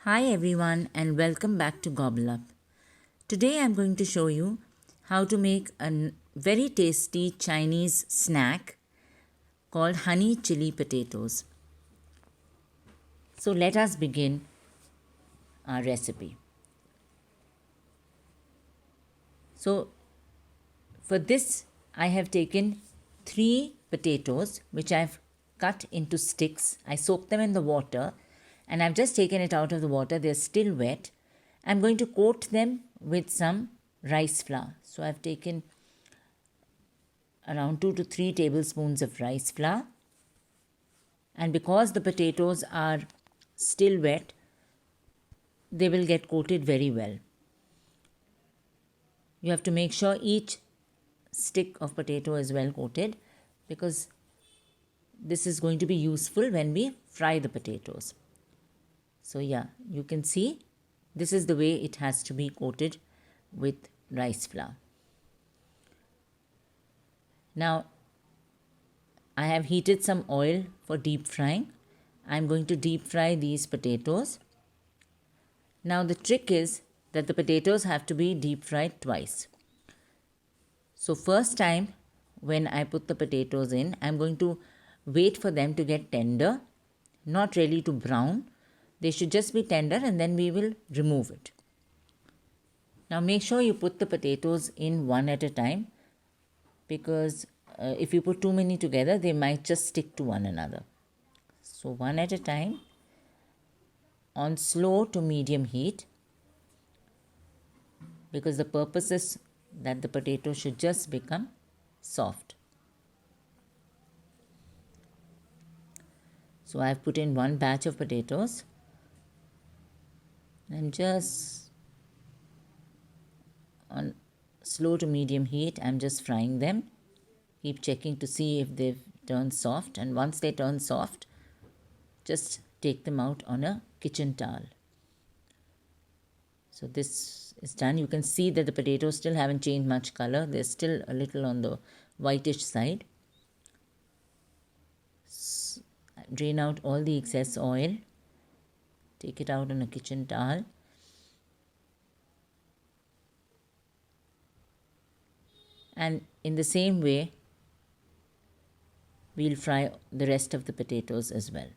Hi everyone and welcome back to GobbleUp. Today I'm going to show you how to make a very tasty Chinese snack called honey chili potatoes. So let us begin our recipe. So for this I have taken 3 potatoes which I've cut into sticks. I soaked them in the water and I've just taken it out of the water. They're still wet. I'm going to coat them with some rice flour. So I've taken around 2 to 3 tablespoons of rice flour. And because the potatoes are still wet, they will get coated very well. You have to make sure each stick of potato is well coated because this is going to be useful when we fry the potatoes. So yeah, you can see this is the way it has to be coated with rice flour. Now I have heated some oil for deep frying. I'm going to deep fry these potatoes. Now the trick is that the potatoes have to be deep fried twice. So first time when I put the potatoes in, I'm going to wait for them to get tender, not really to brown. They should just be tender and then we will remove it. Now make sure you put the potatoes in one at a time because if you put too many together, they might just stick to one another. So one at a time on slow to medium heat because the purpose is that the potato should just become soft. So I have put in one batch of potatoes and just on slow to medium heat I'm just frying them. Keep checking to see if they've turned soft, and once they turn soft, just take them out on a kitchen towel. So this is done. You can see that the potatoes still haven't changed much color. They're still a little on the whitish side. Drain out all the excess oil. Take it out on a kitchen towel. And in the same way, we'll fry the rest of the potatoes as well.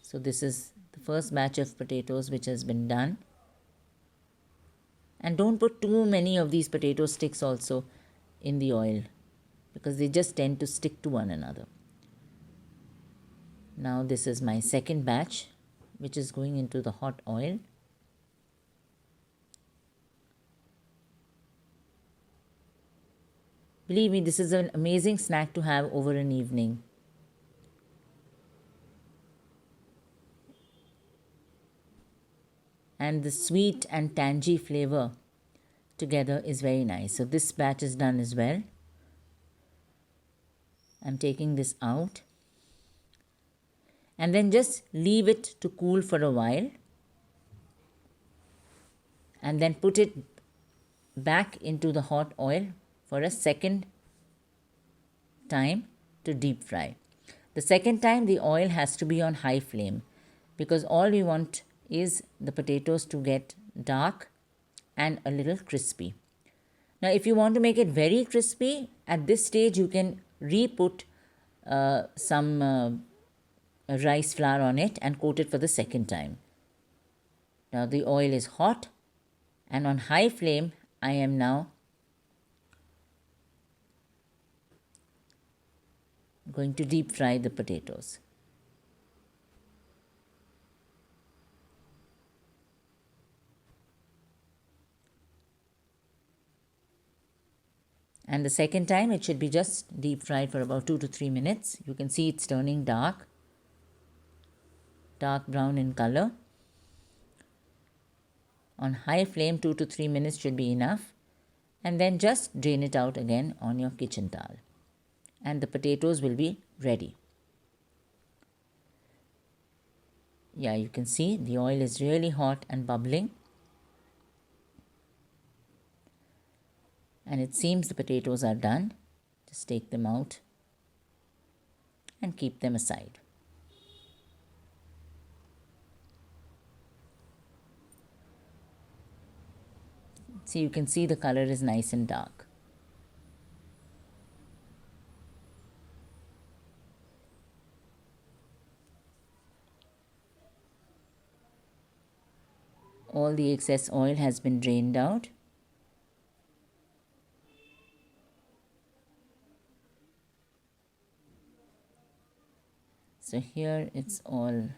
So this is the first batch of potatoes which has been done. And don't put too many of these potato sticks also in the oil because they just tend to stick to one another. Now this is my second batch which is going into the hot oil. Believe me, this is an amazing snack to have over an evening. And the sweet and tangy flavor together is very nice. So this batch is done as well. I'm taking this out. And then just leave it to cool for a while. And then put it back into the hot oil for a second time to deep fry. The second time the oil has to be on high flame because all we want is the potatoes to get dark and a little crispy. Now if you want to make it very crispy, at this stage you can re-put some rice flour on it and coat it for the second time. Now the oil is hot and on high flame I am now going to deep fry the potatoes. And the second time it should be just deep fried for about 2 to 3 minutes. You can see it's turning dark brown in color. On high flame 2 to 3 minutes should be enough, and then just drain it out again on your kitchen towel and the potatoes will be ready. Yeah, you can see the oil is really hot and bubbling. And it seems the potatoes are done. Just take them out and keep them aside. See, you can see the color is nice and dark. All the excess oil has been drained out. So here it's all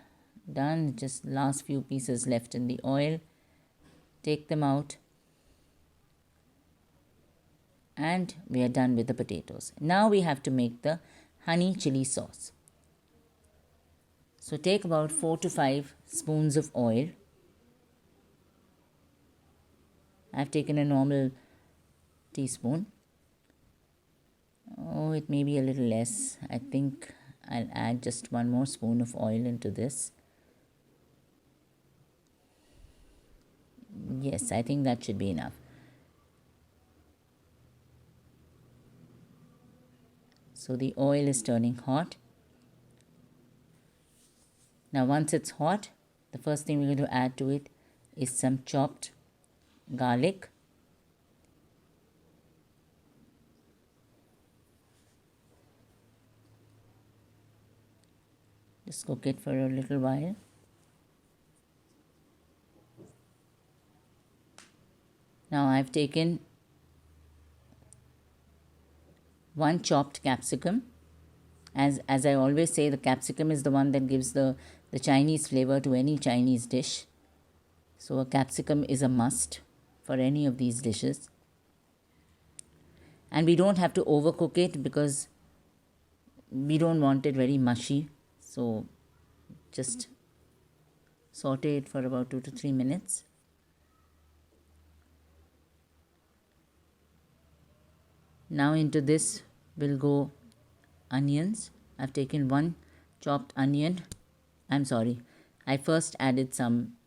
done, just last few pieces left in the oil. Take them out and we are done with the potatoes. Now we have to make the honey chili sauce. So take about 4 to 5 spoons of oil. I've taken a normal teaspoon. Oh, it may be a little less. I think I'll add just 1 more spoon of oil into this. Yes, I think that should be enough. So the oil is turning hot. Now once it's hot, the first thing we're going to add to it is some chopped garlic. Just cook it for a little while. Now I've taken 1 chopped capsicum. As I always say, the capsicum is the one that gives the Chinese flavor to any Chinese dish. So a capsicum is a must for any of these dishes. And we don't have to overcook it because we don't want it very mushy. So just saute it for about 2 to 3 minutes. Now into this will go onions. I've taken 1 chopped onion. I first added some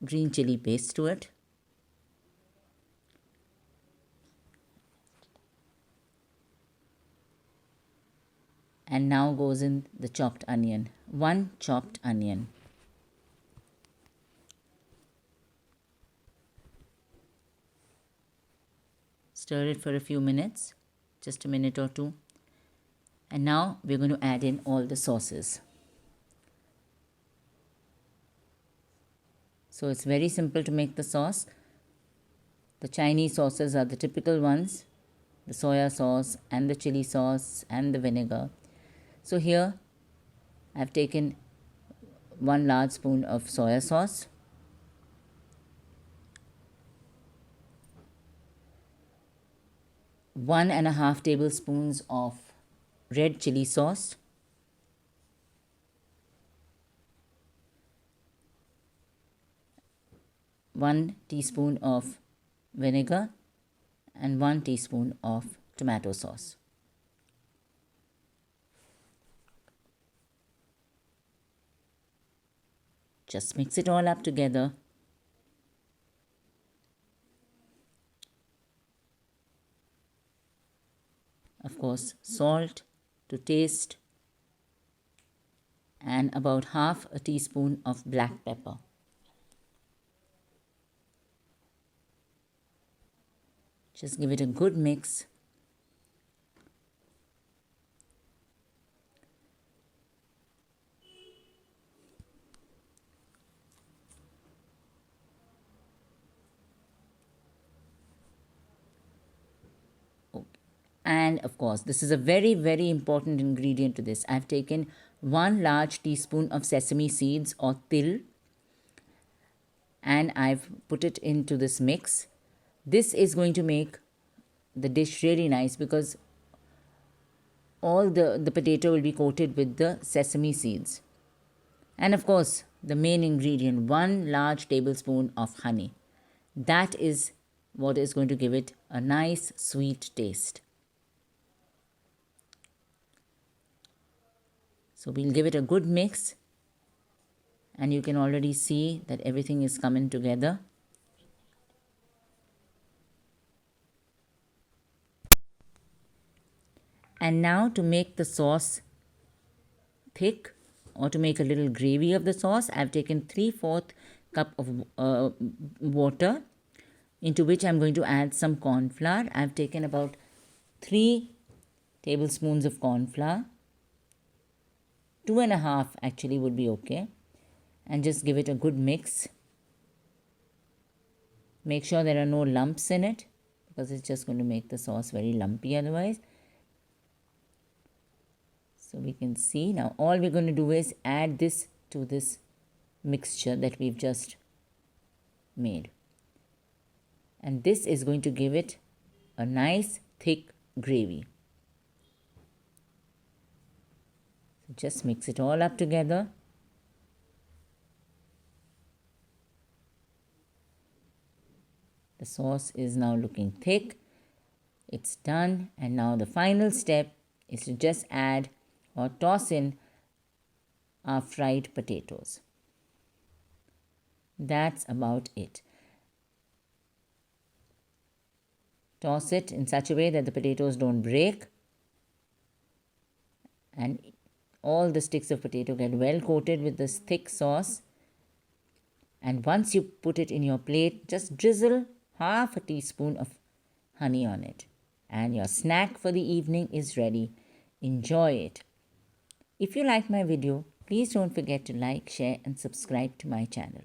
green chili paste to it. And now goes in the chopped onion. 1 chopped onion. Stir it for a few minutes, just a minute or 2. And now we're going to add in all the sauces. So it's very simple to make the sauce. The Chinese sauces are the typical ones, the soya sauce and the chili sauce and the vinegar. So here I've taken 1 large spoon of soya sauce, 1.5 tablespoons of red chili sauce, 1 teaspoon of vinegar and 1 teaspoon of tomato sauce. Just mix it all up together. Of course, salt to taste and about half a teaspoon of black pepper. Just give it a good mix. And of course, this is a very, very important ingredient to this. I've taken 1 large teaspoon of sesame seeds or til and I've put it into this mix. This is going to make the dish really nice because all the potato will be coated with the sesame seeds. And of course, the main ingredient, 1 large tablespoon of honey. That is what is going to give it a nice sweet taste. So we'll give it a good mix and you can already see that everything is coming together. And now to make the sauce thick or to make a little gravy of the sauce, I've taken 3/4 cup of water. into which I'm going to add some corn flour. I've taken about 3 tablespoons of corn flour. 2.5 actually would be okay. And just give it a good mix. Make sure there are no lumps in it, because it's just going to make the sauce very lumpy otherwise. So we can see now all we're going to do is add this to this mixture that we've just made. And this is going to give it a nice thick gravy. So just mix it all up together. The sauce is now looking thick. It's done. And now the final step is to just add or toss in our fried potatoes. That's about it. Toss it in such a way that the potatoes don't break, and all the sticks of potato get well coated with this thick sauce. And once you put it in your plate, just drizzle half a teaspoon of honey on it. And your snack for the evening is ready. Enjoy it. If you like my video, please don't forget to like, share and subscribe to my channel.